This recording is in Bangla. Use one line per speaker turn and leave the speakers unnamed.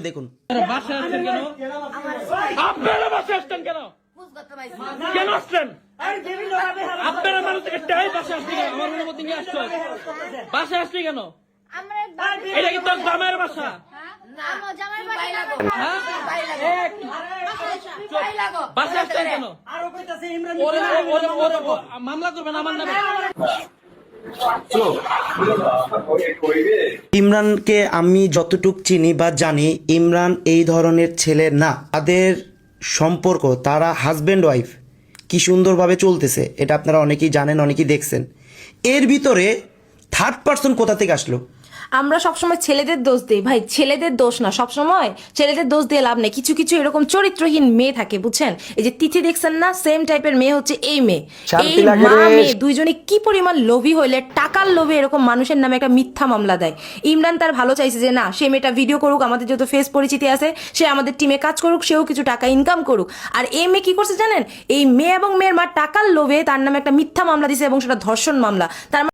দেখুন
বাসায় আসছেন কেন? আপনারা বাসায় আসছেন কেন? কেন আসছেন? আপনারা মানুষ থেকে টাই বাসায় আসছেন কেন? আমার অনুমতি নিয়ে আসছো, বাসায় আসছেন কেন? এটা কি তোর জামাইয়ের বাসা? বাসায় আসছেন কেন? মামলা করবেন আমার নামে।
ইমরানকে আমি যতটুক চিনি বা জানি, ইমরান এই ধরনের ছেলে না। তাদের সম্পর্ক, তারা হাজব্যান্ড ওয়াইফ কি সুন্দরভাবে চলতেছে, এটা আপনারা অনেকেই জানেন, অনেকেই দেখছেন। এর ভিতরে থার্ড পার্সন কোথা থেকে আসলো?
আমরা সবসময় ছেলেদের দোষ দিই ভাই, ছেলেদের দোষ না, সবসময় ছেলেদের দোষ দিয়ে লাভ নেই। কিছু কিছু এরকম চরিত্রহীন মেয়ে থাকে, বুঝছেন? এই যে তিথি দেখছেন না, সেম টাইপের মেয়ে হচ্ছে এই মেয়ে। এই মা মেয়ে দুইজনে কি পরিমাণ লোভী হইলে টাকার লোভে এরকম মানুষের নামে একটা মিথ্যা মামলা দেয়। ইমরান তার ভালো চাইছে যে না, সে মেয়েটা ভিডিও করুক, আমাদের যত ফেস পরিচিতি আছে, সে আমাদের টিমে কাজ করুক, সেও কিছু টাকা ইনকাম করুক। আর এই মেয়ে কি করছে জানেন? এই মেয়ে এবং মেয়ের মা টাকার লোভে তার নামে একটা মিথ্যা মামলা দিছে, এবং সেটা ধর্ষণ মামলা। তার